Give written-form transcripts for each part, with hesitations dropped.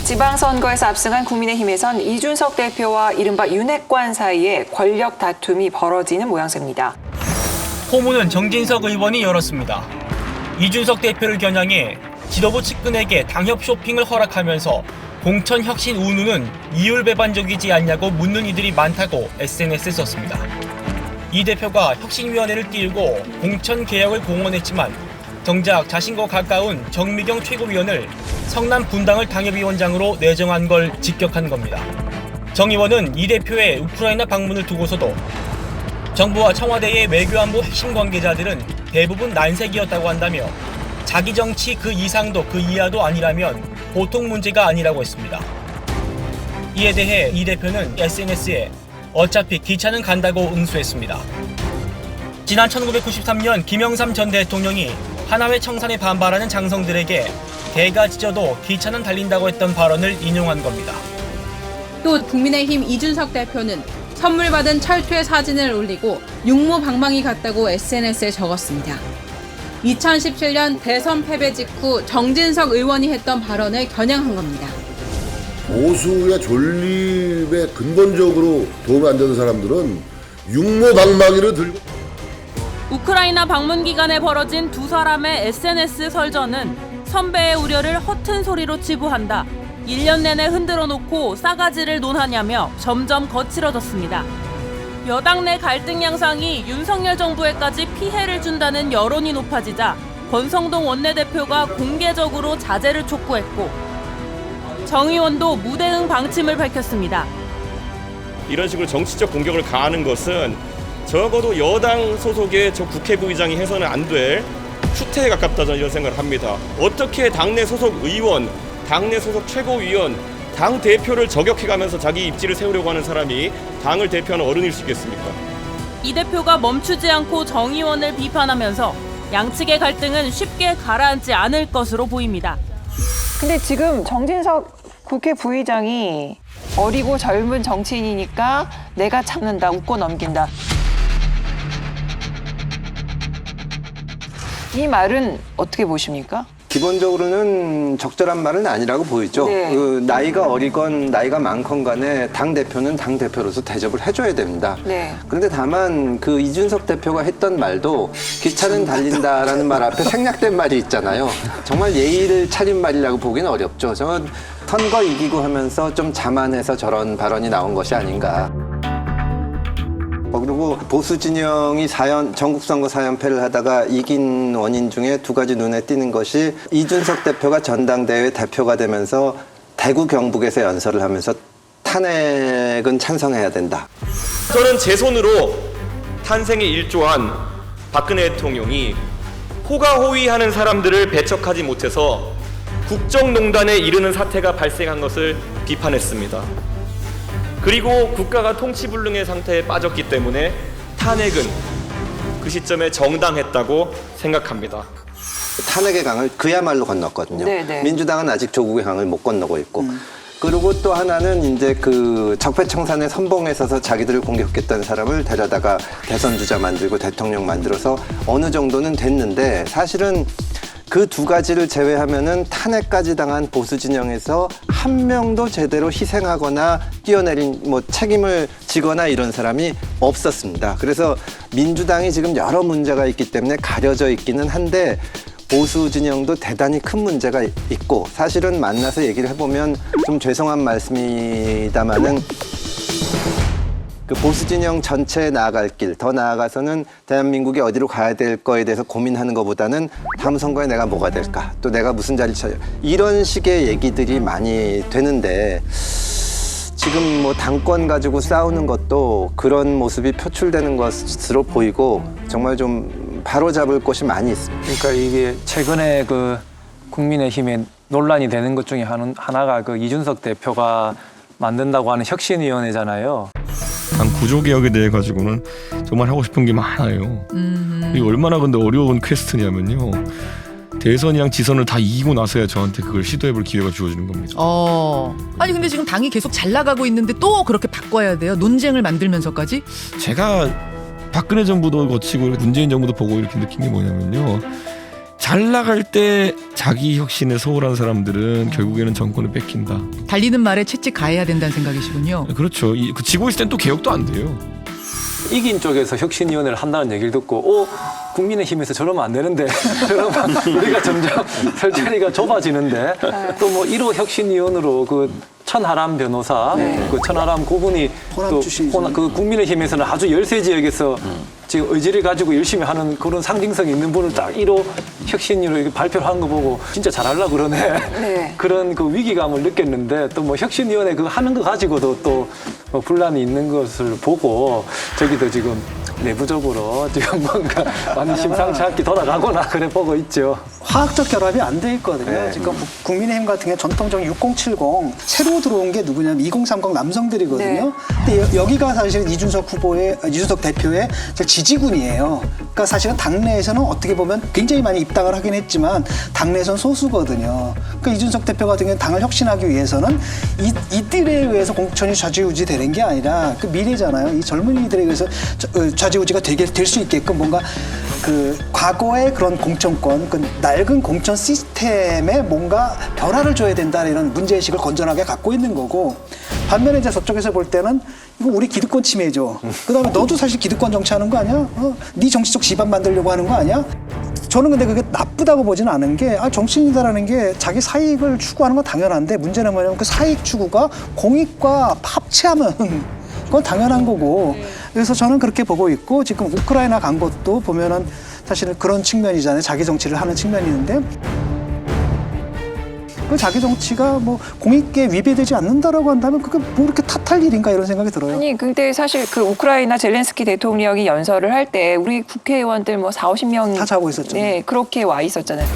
지방선거에서 압승한 국민의힘에선 이준석 대표와 이른바 윤핵관 사이에 권력 다툼이 벌어지는 모양새입니다. 포문은 정진석 의원이 열었습니다. 이준석 대표를 겨냥해 지도부 측근에게 당협 쇼핑을 허락하면서 공천 혁신 운운은 이율배반적이지 않냐고 묻는 이들이 많다고 SNS에 썼습니다. 이 대표가 혁신위원회를 띄우고 공천 개혁을 공언했지만 정작 자신과 가까운 정미경 최고위원을 성남 분당을 당협위원장으로 내정한 걸 직격한 겁니다. 정 의원은 이 대표의 우크라이나 방문을 두고서도 정부와 청와대의 외교안보 핵심 관계자들은 대부분 난색이었다고 한다며 자기 정치 그 이상도 그 이하도 아니라면 보통 문제가 아니라고 했습니다. 이에 대해 이 대표는 SNS에 어차피 기차는 간다고 응수했습니다. 지난 1993년 김영삼 전 대통령이 하나회 청산에 반발하는 장성들에게 개가 짖어도 기차는 달린다고 했던 발언을 인용한 겁니다. 또 국민의힘 이준석 대표는 선물 받은 철퇴 사진을 올리고 육모방망이 같다고 SNS에 적었습니다. 2017년 대선 패배 직후 정진석 의원이 했던 발언을 겨냥한 겁니다. 보수의 존립에 근본적으로 도움이 안 되는 사람들은 육모방망이를 들고 우크라이나 방문 기간에 벌어진 두 사람의 SNS 설전은 선배의 우려를 허튼 소리로 치부한다. 1년 내내 흔들어 놓고 싸가지를 논하냐며 점점 거칠어졌습니다. 여당 내 갈등 양상이 윤석열 정부에까지 피해를 준다는 여론이 높아지자 권성동 원내대표가 공개적으로 자제를 촉구했고 정 의원도 무대응 방침을 밝혔습니다. 이런 식으로 정치적 공격을 가하는 것은 적어도 여당 소속의 저 국회부의장이 해서는 안 될 추태에 가깝다 저는 이런 생각을 합니다. 어떻게 당내 소속 의원, 당내 소속 최고위원, 당 대표를 저격해가면서 자기 입지를 세우려고 하는 사람이 당을 대표하는 어른일 수 있겠습니까? 이 대표가 멈추지 않고 정 의원을 비판하면서 양측의 갈등은 쉽게 가라앉지 않을 것으로 보입니다. 근데 지금 정진석 국회 부의장이 어리고 젊은 정치인이니까 내가 참는다, 웃고 넘긴다. 이 말은 어떻게 보십니까? 기본적으로는 적절한 말은 아니라고 보이죠. 네. 나이가 어리건 나이가 많건 간에 당대표는 당대표로서 대접을 해줘야 됩니다. 네. 그런데 다만 그 이준석 대표가 했던 말도 기차는 달린다라는 말 앞에 생략된 말이 있잖아요. 정말 예의를 차린 말이라고 보기는 어렵죠. 저는 선거 이기고 하면서 좀 자만해서 저런 발언이 나온 것이 아닌가. 그리고 보수 진영이 전국 선거 4연패를 하다가 이긴 원인 중에 두 가지 눈에 띄는 것이 이준석 대표가 전당대회 대표가 되면서 대구 경북에서 연설을 하면서 탄핵은 찬성해야 된다. 저는 제 손으로 탄생에 일조한 박근혜 대통령이 호가호위하는 사람들을 배척하지 못해서 국정농단에 이르는 사태가 발생한 것을 비판했습니다. 그리고 국가가 통치불능의 상태에 빠졌기 때문에 탄핵은 그 시점에 정당했다고 생각합니다. 탄핵의 강을 그야말로 건넜거든요. 네네. 민주당은 아직 조국의 강을 못 건너고 있고. 그리고 또 하나는 이제 그 적폐청산의 선봉에 서서 자기들을 공격했던 사람을 데려다가 대선 주자 만들고 대통령 만들어서 어느 정도는 됐는데 사실은 그 두 가지를 제외하면은 탄핵까지 당한 보수 진영에서 한 명도 제대로 희생하거나 뛰어내린 책임을 지거나 이런 사람이 없었습니다. 그래서 민주당이 지금 여러 문제가 있기 때문에 가려져 있기는 한데 보수 진영도 대단히 큰 문제가 있고 사실은 만나서 얘기를 해보면 좀 죄송한 말씀이다마는 그 보수 진영 전체에 나아갈 길, 더 나아가서는 대한민국이 어디로 가야 될 거에 대해서 고민하는 것보다는 다음 선거에 내가 뭐가 될까, 또 내가 무슨 자리를 차려, 이런 식의 얘기들이 많이 되는데 지금 당권 가지고 싸우는 것도 그런 모습이 표출되는 것으로 보이고 정말 좀 바로잡을 곳이 많이 있습니다. 그러니까 이게 최근에 그 국민의힘에 논란이 되는 것 중에 하나가 그 이준석 대표가 만든다고 하는 혁신위원회잖아요. 당 구조 개혁에 대해 가지고는 정말 하고 싶은 게 많아요. 이게 얼마나 근데 어려운 퀘스트냐면요. 대선이랑 지선을 다 이기고 나서야 저한테 그걸 시도해볼 기회가 주어지는 겁니다. 아니 근데 지금 당이 계속 잘 나가고 있는데 또 그렇게 바꿔야 돼요? 논쟁을 만들면서까지? 제가 박근혜 정부도 거치고 문재인 정부도 보고 이렇게 느낀 게 뭐냐면요. 잘 나갈 때 자기 혁신에 소홀한 사람들은 결국에는 정권을 뺏긴다. 달리는 말에 채찍 가해야 된다는 생각이시군요. 그렇죠. 그 지고 있을 땐 또 개혁도 안 돼요. 이긴 쪽에서 혁신위원회를 한다는 얘기를 듣고 국민의힘에서 저러면 안 되는데 그러면 우리가 점점 설 자리가 좁아지는데 또 뭐 1호 혁신위원으로 그 천하람 변호사, 그 천하람 고분이 또 그 국민의힘에서는 아주 열세 지역에서 지금 의지를 가지고 열심히 하는 그런 상징성 있는 분을 딱 1호 혁신위로 이렇게 발표를 하는 거 보고 진짜 잘하려고 그러네. 네. 그런 그 위기감을 느꼈는데 또 뭐 혁신위원회 그거 하는 거 가지고도 또 뭐 분란이 있는 것을 보고 저기도 지금 내부적으로 지금 뭔가 많이 심상치 않게 돌아가거나 그래 보고 있죠. 화학적 결합이 안 돼 있거든요. 네. 지금 국민의힘 같은 경우 전통적인 6070 새로 들어온 게 누구냐면 2030 남성들이거든요. 네. 근데 여기가 사실은 이준석 대표의 지지군이에요. 그러니까 사실은 당내에서는 어떻게 보면 굉장히 많이 입당을 하긴 했지만 당내에서는 소수거든요. 그러니까 이준석 대표 같은 경우는 당을 혁신하기 위해서는 이들에 의해서 공천이 좌지우지 되는 게 아니라 그 미래잖아요. 이 젊은이들에 의해서 좌지우지가 될 수 있게끔 뭔가 그 과거의 그런 공천권, 그 낡은 공천 시스템에 뭔가 변화를 줘야 된다 이런 문제의식을 건전하게 갖고 있는 거고 반면에 이제 저쪽에서 볼 때는 이거 우리 기득권 침해죠. 그다음에 너도 사실 기득권 정치하는 거 아니야? 네 정치적 지반 만들려고 하는 거 아니야? 저는 근데 그게 나쁘다고 보지는 않은 게 정치인이다라는 게 자기 사익을 추구하는 건 당연한데 문제는 뭐냐면 그 사익 추구가 공익과 합치하면 그건 당연한 거고 그래서 저는 그렇게 보고 있고 지금 우크라이나 간 것도 보면은 사실은 그런 측면이잖아요. 자기 정치를 하는 측면이 있는데 그 자기 정치가 뭐 공익에 위배되지 않는다라고 한다면 그게 뭐 이렇게 탓할 일인가 이런 생각이 들어요. 아니 근데 사실 그 우크라이나 젤렌스키 대통령이 연설을 할 때 우리 국회의원들 뭐 40-50명 다 자고 있었죠. 네, 그렇게 와 있었잖아요.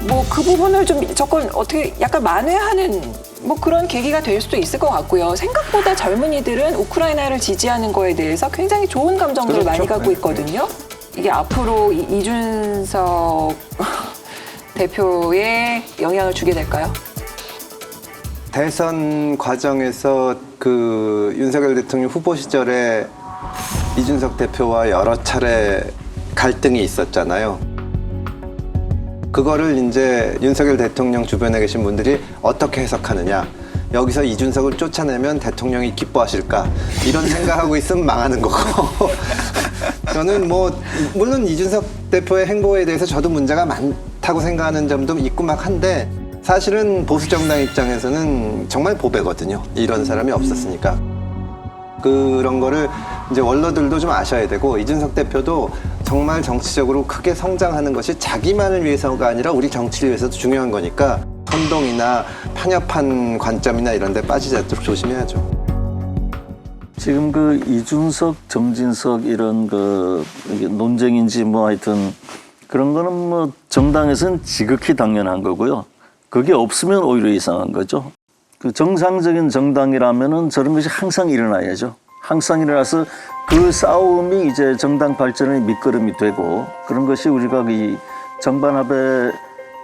뭐 그 부분을 좀 조금 어떻게 약간 만회하는 뭐 그런 계기가 될 수도 있을 것 같고요. 생각보다 젊은이들은 우크라이나를 지지하는 거에 대해서 굉장히 좋은 감정들을 그렇죠. 많이 갖고 있거든요. 이게 앞으로 이준석 대표에 영향을 주게 될까요? 대선 과정에서 그 윤석열 대통령 후보 시절에 이준석 대표와 여러 차례 갈등이 있었잖아요. 그거를 이제 윤석열 대통령 주변에 계신 분들이 어떻게 해석하느냐. 여기서 이준석을 쫓아내면 대통령이 기뻐하실까. 이런 생각하고 있으면 망하는 거고. 저는 뭐 물론 이준석 대표의 행보에 대해서 저도 문제가 많다고 생각하는 점도 있고 막 한데 사실은 보수 정당 입장에서는 정말 보배거든요. 이런 사람이 없었으니까. 그런 거를 이제 원로들도 좀 아셔야 되고 이준석 대표도 정말 정치적으로 크게 성장하는 것이 자기만을 위해서가 아니라 우리 정치를 위해서도 중요한 거니까 선동이나 편협한 관점이나 이런 데 빠지지 않도록 조심해야죠. 지금 그 이준석, 정진석 이런 그 논쟁인지 뭐 하여튼 그런 거는 뭐 정당에서는 지극히 당연한 거고요. 그게 없으면 오히려 이상한 거죠. 그 정상적인 정당이라면은 저런 것이 항상 일어나야죠. 항상 일어나서 그 싸움이 이제 정당 발전의 밑거름이 되고 그런 것이 우리가 이 정반합의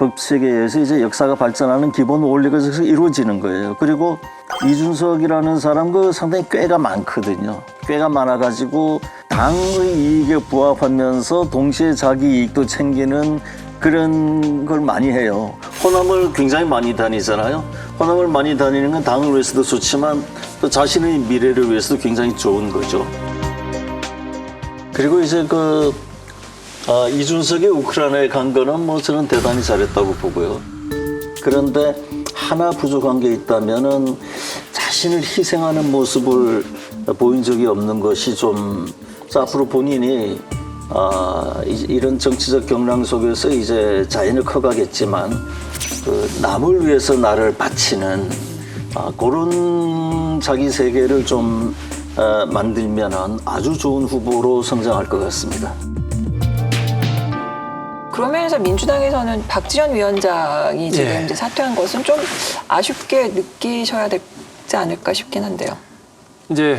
법칙에 의해서 이제 역사가 발전하는 기본 원리가 이루어지는 거예요. 그리고 이준석이라는 사람 그 상당히 꾀가 많거든요. 꾀가 많아가지고 당의 이익에 부합하면서 동시에 자기 이익도 챙기는 그런 걸 많이 해요. 호남을 굉장히 많이 다니잖아요. 호남을 많이 다니는 건 당을 위해서도 좋지만 또 자신의 미래를 위해서도 굉장히 좋은 거죠. 그리고 이제 이준석이 우크라이나에 간 거는 뭐 저는 대단히 잘했다고 보고요. 그런데 하나 부족한 게 있다면은 자신을 희생하는 모습을 보인 적이 없는 것이 좀 앞으로 본인이 이런 정치적 경랑 속에서 이제 자연히 커가겠지만 그 남을 위해서 나를 바치는 그런 자기 세계를 좀 만들면은 아주 좋은 후보로 성장할 것 같습니다. 그러면서 민주당에서는 박지원 위원장이 지금 예. 이제 사퇴한 것은 좀 아쉽게 느끼셔야 되지 않을까 싶긴 한데요. 이제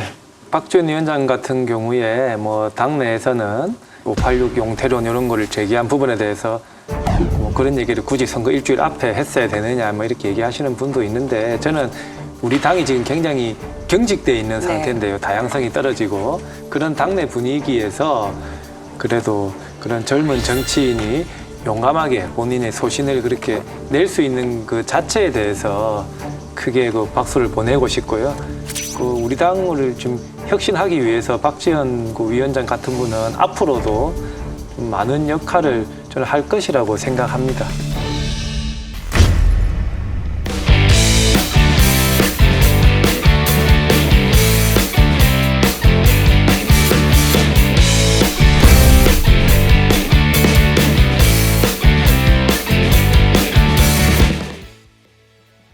박지원 위원장 같은 경우에 뭐 당내에서는 586 용태론 이런 거를 제기한 부분에 대해서 뭐 그런 얘기를 굳이 선거 일주일 앞에 했어야 되느냐 뭐 이렇게 얘기하시는 분도 있는데 저는 우리 당이 지금 굉장히 경직돼 있는 네. 상태인데요. 다양성이 떨어지고 그런 당내 분위기에서 그래도 그런 젊은 정치인이 용감하게 본인의 소신을 그렇게 낼 수 있는 그 자체에 대해서 크게 그 박수를 보내고 싶고요. 그 우리 당을 좀 혁신하기 위해서 박지원 그 위원장 같은 분은 앞으로도 좀 많은 역할을 저는 할 것이라고 생각합니다.